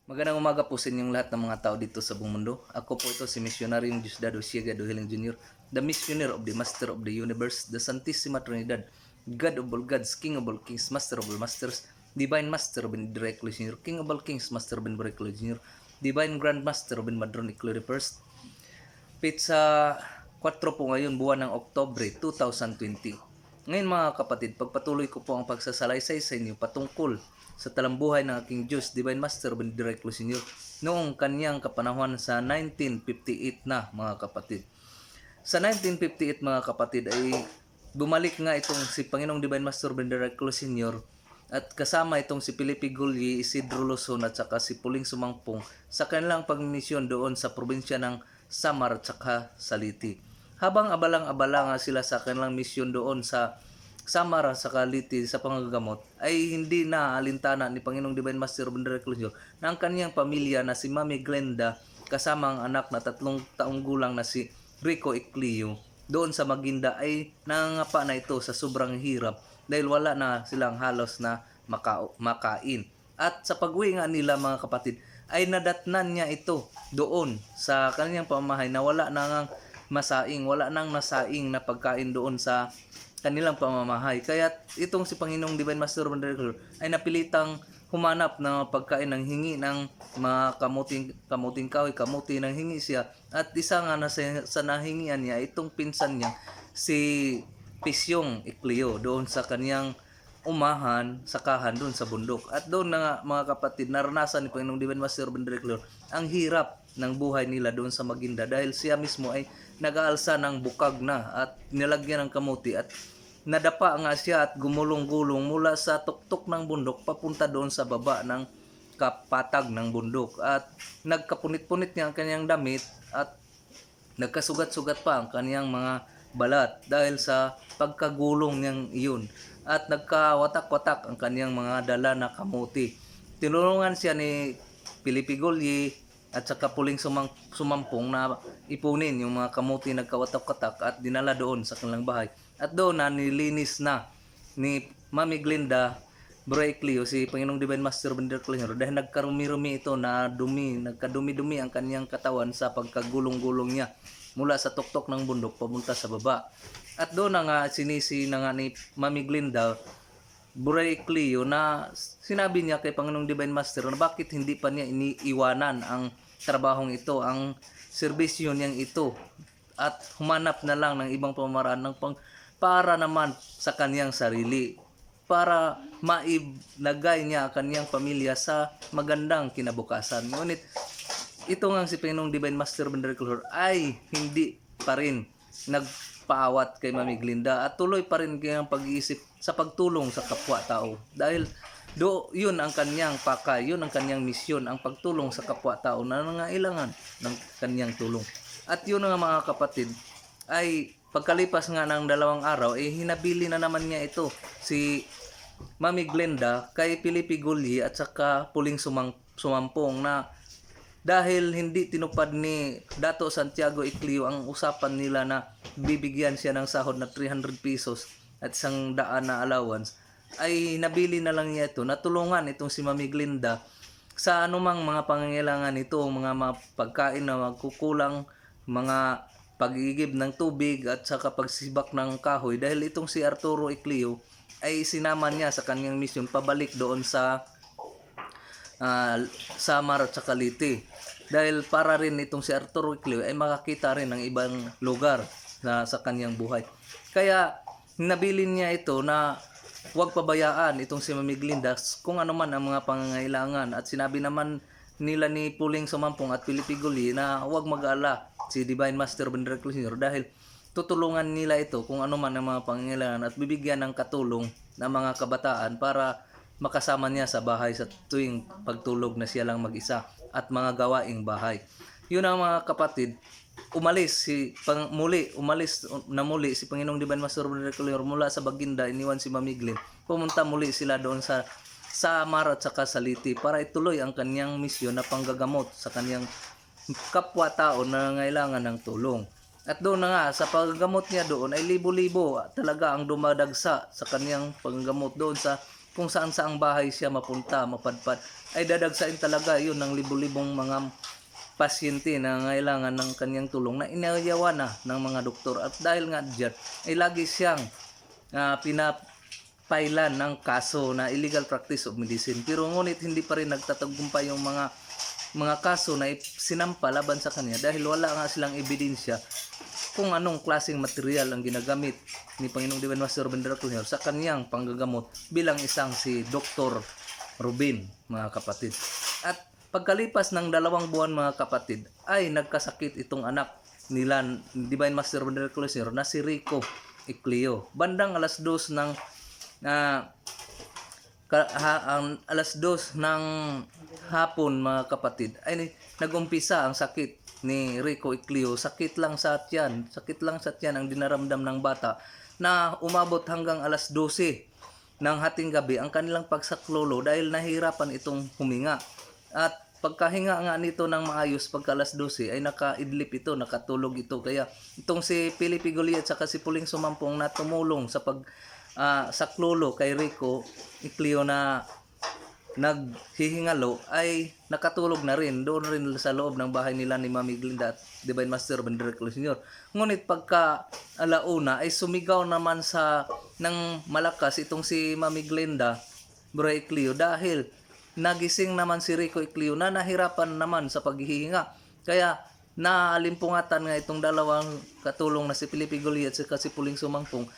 Magandang umaga po sa inyong lahat ng mga tao dito sa buong mundo. Ako po ito si Missionary Diosdado Siagado Hiling Jr., the Missioner of the Master of the Universe, the Santissima Trinidad, God of all gods, King of all kings, Master of all masters, Divine Master of Bendirectly Jr., King of all kings, Master of Bendirectly Jr., Divine Grand Master of Benmadron Eclipse First. Pizza 4 po ngayon, buwan ng Oktobre 2020. Ngayon mga kapatid, pagpatuloy ko po ang pagsasalaysay sa inyo patungkol sa talambuhay ng aking Diyos, Divine Master Benedict Sr. noong kanyang kapanahuan sa 1958 na mga kapatid. Sa 1958 mga kapatid ay bumalik nga itong si Panginoong Divine Master Benedict Sr. at kasama itong si Felipe Gulli, Isidro Luzon at saka si Puling Sumangpong sa kanilang pagmisyon doon sa probinsya ng Samar at saka Saliti. Habang abalang-abala nga sila sa kanilang misyon doon sa Samar sa Kaliti sa panggagamot, ay hindi na alintana ni Panginoong Divine Master Benedict Sr. na ang kaniyang pamilya na si Mami Glenda kasama ang anak na 3 taong gulang na si Rico Eclio doon sa Maginda ay nangangapa na ito sa sobrang hirap dahil wala na silang halos na makain. At sa pag-uwi nga nila mga kapatid ay nadatnan niya ito doon sa kanyang pamamahay na wala nang masaing, wala nang nasaing na pagkain doon sa kanilang pamamahay. Kaya itong si Panginoong Divine Master Benedict ay napilitang humanap ng pagkain ng hingi ng mga kamuting kahoy, kamuti ng hingi siya. At isa nga na sa nahingian niya, itong pinsan niya, si Pisyong Eclio, doon sa kaniyang umahan, sakahan doon sa bundok. At doon na nga mga kapatid, naranasan ni Panginoong Divine Master Benedict ang hirap ng buhay nila doon sa Maginda dahil siya mismo ay nag-aalsa ng bukag na at nilagyan ng kamuti at nadapa nga siya at gumulong-gulong mula sa tuktok ng bundok papunta doon sa baba ng kapatag ng bundok at nagkapunit-punit niya ang kanyang damit at nagkasugat-sugat pa ang kanyang mga balat dahil sa pagkagulong niyang iyon at nagkawatak-watak ang kanyang mga dala na kamuti. Tinulungan siya ni Felipe Gulli at saka Puling Sumampong na ipunin yung mga kamuti nagkawatak-watak at dinala doon sa kanilang bahay. At doon na nilinis na ni Mami Glenda Eclio si Panginoong Divine Master Benedict Sr. dahil nagkarumi-rumi ito na dumi, nagkadumi-dumi ang kanyang katawan sa pagkagulong-gulong niya mula sa tuktok ng bundok papunta sa baba. At doon na nga sinisi na nga ni Mami Glenda Eclio na sinabi niya kay Panginoong Divine Master na bakit hindi pa niya iniiwanan ang trabahong ito, ang serbisyo niyang ito at humanap na lang ng ibang pamaraan ng para naman sa kaniyang sarili, para mailagay niya ang kaniyang pamilya sa magandang kinabukasan. Ngunit ito nga si Panginoong Divine Master Benedict ay hindi pa rin nagpaawat kay Mami Glenda at tuloy pa rin kanyang pag-iisip sa pagtulong sa kapwa-tao dahil yun ang kanyang pakay, yun ang kanyang misyon, ang pagtulong sa kapwa-tao na nangailangan ng kanyang tulong. At yun nga mga kapatid, ay pagkalipas nga ng 2 araw, hinabili na naman niya ito, si Mami Glenda, kay Felipe Gulli at saka Puling Sumampong na dahil hindi tinupad ni Dato Santiago Eclio ang usapan nila na bibigyan siya ng sahod na 300 pesos at 100 na allowance, ay nabili na lang niya ito, natulungan itong si Mami Glenda sa anumang mga pangangailangan nito, mga pagkain na magkukulang, mga pag-iigib ng tubig at saka pagsibak ng kahoy dahil itong si Arturo Eclio ay sinama niya sa kanyang misyon pabalik doon sa Samar at saka Liti dahil para rin itong si Arturo Eclio ay makakita rin ng ibang lugar sa kanyang buhay. Kaya nabilin niya ito na huwag pabayaan itong si Mami Glenda kung ano man ang mga pangangailangan at sinabi naman nila ni Puling Sumampong at Felipe Gulli na huwag mag-ala si Divine Master Benedict Sr. dahil tutulungan nila ito kung ano man ang mga pangangailangan at bibigyan ng katulong ng mga kabataan para makasama niya sa bahay sa tuwing pagtulog na siya lang mag-isa at mga gawaing bahay. Yun ang mga kapatid, umalis na muli si Panginoong Divine Master Benedict mula sa Baginda, iniwan si Mami Glenda. Pumunta muli sila doon sa Samar at saka Saliti para ituloy ang kanyang misyon na panggagamot sa kanyang kapwa-tao na nangailangan ng tulong. At doon na nga, sa paggamot niya doon ay libo-libo talaga ang dumadagsa sa kanyang panggamot doon sa kung saan saang bahay siya mapunta, mapadpad, ay dadagsain talaga yun ng libo-libong mga pasyente na ngailangan ng kanyang tulong na inayawan na ng mga doktor. At dahil nga dyan, ay lagi siyang pinapailan ng kaso na illegal practice of medicine. Pero ngunit hindi pa rin nagtatagumpay yung mga kaso na sinampa laban sa kanya dahil wala nga silang ebidensya kung anong klaseng material ang ginagamit ni Panginoong Divine Master Ruben Darrell Jr. sa kanyang panggagamot bilang isang si Dr. Ruben, mga kapatid. At pagkalipas ng 2 buwan, mga kapatid, ay nagkasakit itong anak nila Divine Master Ruben Darrell Jr. na si Rico Icleo. Bandang alas 2 ng alas 2 ng hapon, mga kapatid, ay nagumpisa ang sakit ni Rico Icleo. Sakit lang sa tiyan ang dinaramdam ng bata na umabot hanggang alas 12 ng hating gabi ang kanilang pagsaklolo dahil nahihirapan itong huminga. At pagkahinga nga nito ng maayos pagka alas 12 ay nakaidlip ito, nakatulog ito. Kaya itong si Felipe Goliat at si Puling Sumampong na tumulong sa saklolo kay Rico Icleo na naghihingalo ay nakatulog na rin doon rin sa loob ng bahay nila ni Mami Glinda at Divine Master Ruben Darrell Jr. Ngunit pagka alauna ay sumigaw naman ng malakas itong si Mami Glinda Bro Icleo dahil nagising naman si Rico Icleo na nahirapan naman sa paghihinga. Kaya naalimpungatan nga itong dalawang katulong na si Felipe Goliat at si Puling Sumangpong.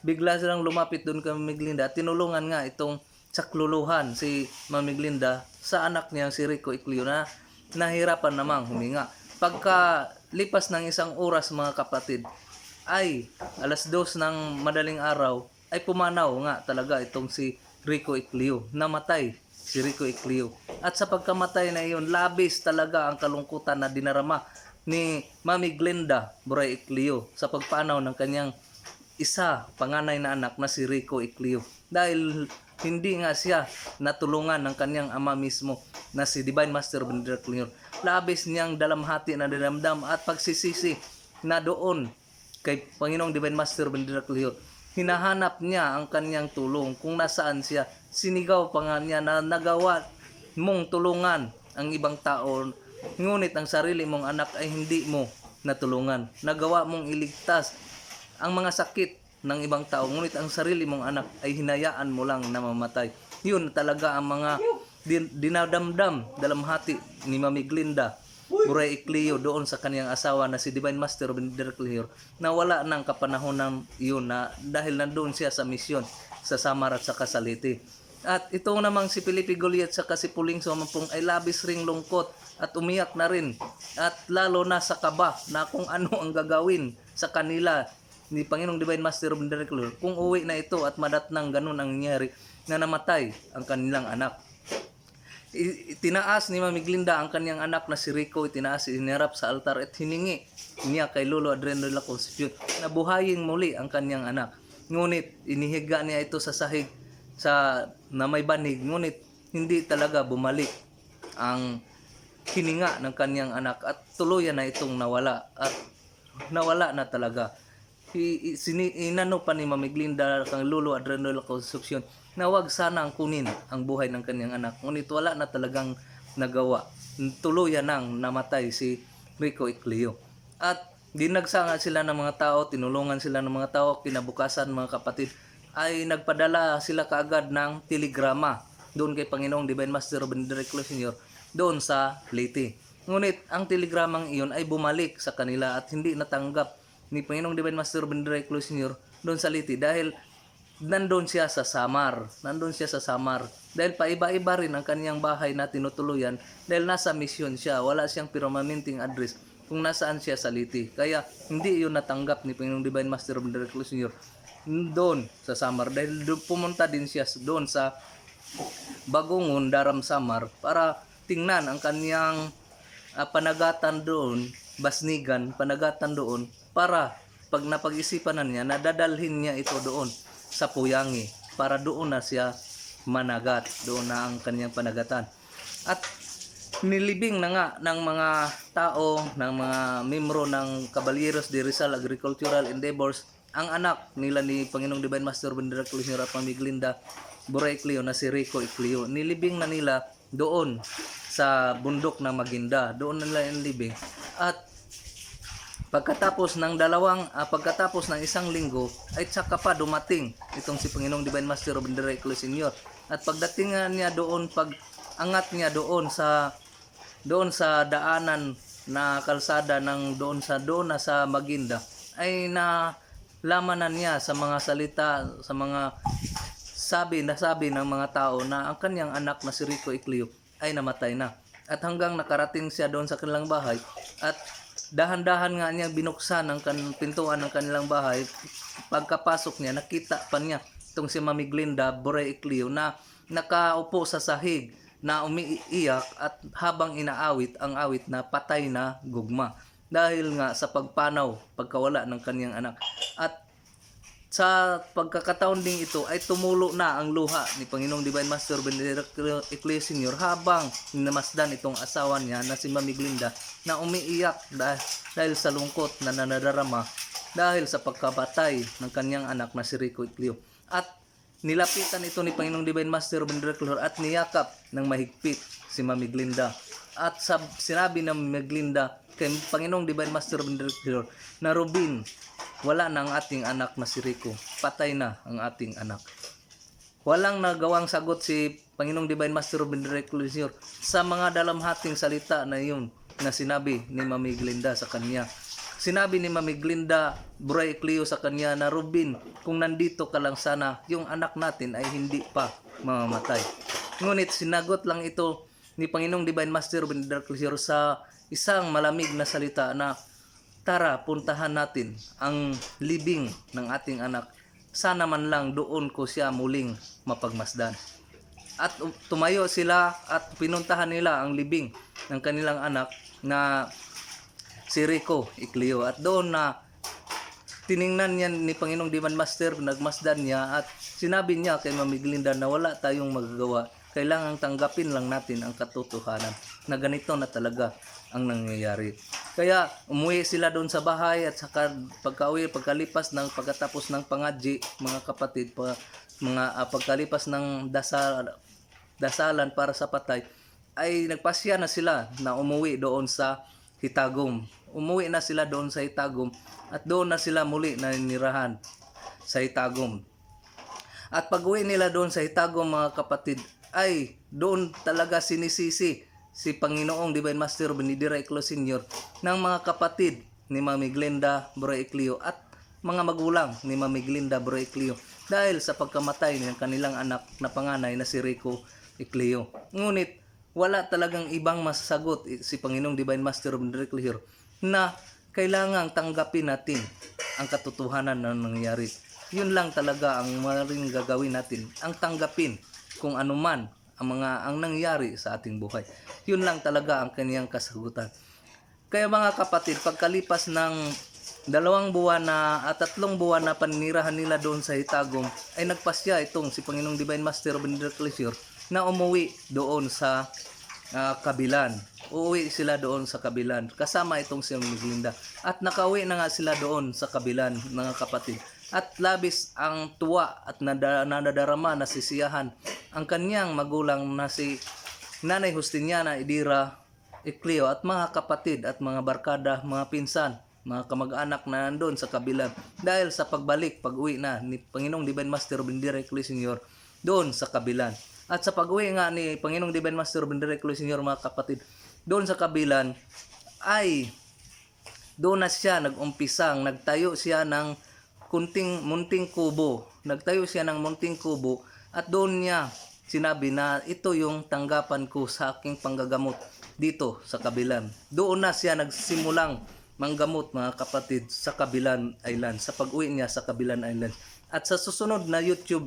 Bigla silang lumapit doon kay Mami Glinda at tinulungan nga itong sakluluhan si Mami Glinda sa anak niya si Rico Icleo na nahirapan namang huminga. Pagka lipas ng 1 oras, mga kapatid, ay alas 2 ng madaling araw ay pumanaw nga talaga itong si Rico Icleo. Namatay si Rico Icleo. At sa pagkamatay na iyon, labis talaga ang kalungkutan na dinarama ni Mami Glinda Buray Icleo sa pagpanaw ng kanyang panganay na anak na si Rico Icleo. Dahil hindi nga siya natulungan ng kanyang ama mismo na si Divine Master Ruben Darrell Jr. Labis niyang dalamhati na dinamdam at pagsisisi na doon kay Panginoong Divine Master Ruben Darrell Jr. Hinahanap niya ang kanyang tulong kung nasaan siya. Sinigaw pa nga niya na nagawa mong tulungan ang ibang tao, ngunit ang sarili mong anak ay hindi mo natulungan. Nagawa mong iligtas ang mga sakit ng ibang tao, ngunit ang sarili mong anak ay hinayaan mo lang na mamatay. Yun talaga ang mga dinadamdam dalamhati ni Mami Glinda Buray Icleo doon sa kaniyang asawa na si Divine Master Ruben Darrell Jr. na wala ng kapanahon ng iyon na dahil nandoon siya sa misyon sa Samar at sa Leyte. At ito namang si Felipe Goliat sa si Puling Sumampong ay labis ring lungkot at umiyak na rin, at lalo na sa kaba na kung ano ang gagawin sa kanila ni Panginoong Divine Master Ruben Darrell Jr. kung uwi na ito at madatnang ganun ang nangyari na namatay ang kanilang anak. Itinaas ni Mami Glinda ang kanyang anak na si Rico, inirap sa altar at hiningi niya kay Lolo Adriano de la Concepcion na buhayin muli ang kanyang anak. Ngunit inihiga niya ito sa sahig na may banig, ngunit hindi talaga bumalik ang hininga ng kanyang anak at tuluyan na itong nawala at nawala na talaga. Inano pa ni Mami Glinda kang Lolo Adriano de la Concepcion na wag sana ang kunin ang buhay ng kanyang anak, ngunit wala na talagang nagawa. Tuluyan nang namatay si Rico Icleo. At dinagsanga sila ng mga tao, tinulungan sila ng mga tao. Kinabukasan, mga kapatid, ay nagpadala sila kaagad ng telegrama doon kay Panginoong Divine Master Ruben Darrell Jr. doon sa Leyte. Ngunit ang telegramang iyon ay bumalik sa kanila at hindi natanggap ni Panginoong Divine Master Ruben Darrell Jr. doon sa Leyte dahil nandun siya sa Samar. Dahil paiba-iba rin ang kaniyang bahay na tinutuluyan dahil nasa misyon siya. Wala siyang permanenteng address kung nasaan siya sa Leyte. Kaya hindi yun natanggap ni Panginoong Divine Master Ruben Darrell Jr. doon sa Samar dahil pumunta din siya doon sa Bagungon, Daram, Samar para tingnan ang kaniyang panagatan doon, basnigan, panagatan doon para pag napag-isipan na niya, nadadalhin niya ito doon sa Puyangi para doon na siya managat, doon na ang kanyang panagatan. At nilibing na nga ng mga tao, ng mga membro ng Caballeros de Rizal Agricultural Endeavors ang anak nila ni Panginoong Divine Master Ruben Darrell Jr. at Mami Glinda Bura Icleo na si Rico Icleo. Nilibing na nila doon sa bundok ng Maguinda. Doon nila inilibing. At pagkatapos ng isang linggo ay tsaka pa dumating itong si Panginoong Divine Master Robindrae Icleo Sr. At pagdating niya doon, pag-angat niya doon sa daanan na kalsada ng doon na sa Maguinda, ay nalamanan niya sa mga salita, sa mga sabi ng mga tao na ang kanyang anak na si Rico Icleo ay namatay na. At hanggang nakarating siya doon sa kanilang bahay at dahan-dahan nga niya binuksan ang pintuan ng kanilang bahay. Pagkapasok niya, nakita pa niya itong si Mami Glinda Bura Icleo na nakaupo sa sahig na umiiyak at habang inaawit ang awit na Patay na Gugma, dahil nga sa pagkawala ng kanyang anak. At sa pagkakataon ding ito ay tumulo na ang luha ni Panginoong Divine Master Robindrae Icleo Sr. habang namasdan itong asawa niya na si Mami Glinda na umiiyak dahil sa lungkot na nanadarama dahil sa pagkabatay ng kanyang anak na si Rico Icleo. At nilapitan ito ni Panginoong Divine Master Robindrae Icleo at niyakap ng mahigpit si Mami Glinda. At sinabi ng Mami Glinda kay Panginoong Divine Master Robindrae Icleo na, Robin, wala na ang ating anak na si Rico. Patay na ang ating anak. Walang nagawang sagot si Panginoong Divine Master Robindrae Icleo Sr. sa mga dalamhating salita na yun na sinabi ni Mami Glinda sa kanya. Sinabi ni Mami Glinda Bura Icleo sa kanya na, Robin, kung nandito ka lang sana, yung anak natin ay hindi pa mamamatay. Ngunit sinagot lang ito ni Panginoong Divine Master Robindrae Icleo Sr. sa isang malamig na salita na, tara, puntahan natin ang libing ng ating anak. Sana man lang doon ko siya muling mapagmasdan. At tumayo sila at pinuntahan nila ang libing ng kanilang anak na si Rico Icleo. At doon na tiningnan niya ni Panginoong Divine Master, nagmasdan niya at sinabi niya kay Mami Glinda na wala tayong magagawa. Kailangang tanggapin lang natin ang katotohanan na ganito na talaga ang nangyayari. Kaya umuwi sila doon sa bahay at saka pagkalipas ng pagkatapos ng pangadji, mga kapatid, pagkalipas ng dasalan para sa patay, ay nagpasya na sila na umuwi doon sa Hitagom. Umuwi na sila doon sa Hitagom at doon na sila muli naninirahan sa Hitagom. At pag-uwi nila doon sa Hitagom, mga kapatid, ay doon talaga sinisisi si Panginoong Divine Master Robindrae Icleo Sr. ng mga kapatid ni Mami Glinda Bura Icleo at mga magulang ni Mami Glinda Bura Icleo dahil sa pagkamatay ng kanilang anak na panganay na si Rico Icleo. Ngunit wala talagang ibang masasagot si Panginoong Divine Master Robindrae Icleo na kailangang tanggapin natin ang katotohanan na nangyayari. Yun lang talaga ang maring gagawin natin, ang tanggapin kung anuman ang nangyari sa ating buhay. Yun lang talaga ang kaniyang kasagutan. Kaya mga kapatid, pagkalipas ng 2 buwan at 3 buwan na paninirahan nila doon sa Hitagom, ay nagpasya itong si Panginoong Divine Master Robindrae Icleo na umuwi doon sa Kabilan. Uuwi sila doon sa Kabilan kasama itong si Mami Glinda. At nakauwi na nga sila doon sa Kabilan, mga kapatid. At labis ang tuwa at nadadarama na sisiyahan ang kanyang magulang na si Nanay Justiniana Idira Icleo at mga kapatid at mga barkada, mga pinsan, mga kamag-anak na nandun sa Kabilan dahil sa pag-uwi na ni Panginoong Divine Master Robindrae Icleo Sr. doon sa Kabilan. At sa pag-uwi nga ni Panginoong Divine Master Robindrae Icleo Sr., mga kapatid, doon sa Kabilan ay doon na siya nag-umpisang, nagtayo siya ng munting kubo. Nagtayo siya ng munting kubo at doon niya sinabi na ito yung tanggapan ko sa aking panggagamot dito sa Kabilan. Doon na siya nagsimulang manggamot, mga kapatid, sa Kabilan Island, sa pag-uwi niya sa Kabilan Island. At sa susunod na YouTube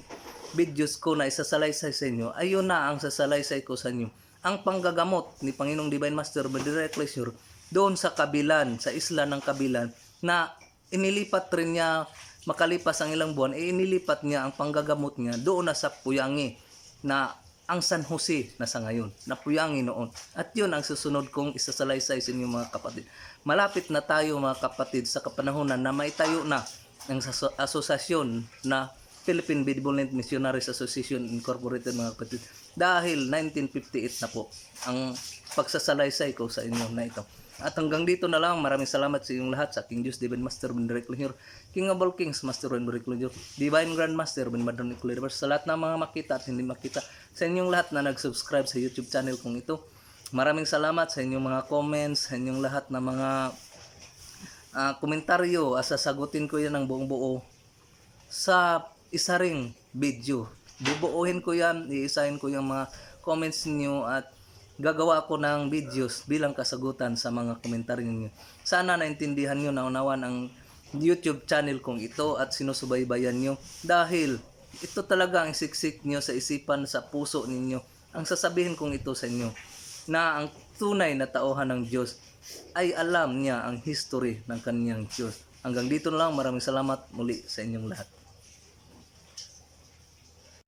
videos ko na isasalaysay sa inyo, ayun na ang sasalaysay ko sa inyo. Ang panggagamot ni Panginoong Divine Master Robindrae Icleo Sr. doon sa Kabilan, sa isla ng Kabilan, na inilipat rin niya makalipas ang ilang buwan, inilipat niya ang panggagamot niya doon na sa Puyangi na ang San Jose na sa ngayon, na Puyangi noon. At yun ang susunod kong isasalaysay sa inyo, mga kapatid. Malapit na tayo, mga kapatid, sa kapanahonan na maitayo na ang asosasyon na Philippine Benevolent Missionaries Association Incorporated, mga kapatid. Dahil 1958 na po ang pagsasalaysay ko sa inyo na ito. At hanggang dito na lang. Maraming salamat sa inyong lahat, sa King Diyos, Divine Master, Benedict Jr., King of all Kings, Master Benedict Jr., Divine Grand Master, Ben Madron Universe, sa lahat ng mga makita at hindi makita, sa inyong lahat na nag-subscribe sa YouTube channel kong ito. Maraming salamat sa inyong mga comments, sa inyong lahat na mga komentaryo. Sasagutin ko yan ng buong buo sa isa ring video. Bubuuhin ko yan, iisahin ko yung mga comments niyo at gagawa ako ng videos bilang kasagutan sa mga komentaryo niyo. Sana naintindihan niyo, naunawan ang YouTube channel kong ito at sinusubaybayan niyo, dahil ito talaga ang siksik niyo sa isipan, sa puso ninyo. Ang sasabihin kong ito sa inyo, na ang tunay na tauhan ng Diyos ay alam niya ang history ng kanyang Diyos. Hanggang dito na lang. Maraming salamat muli sa inyong lahat.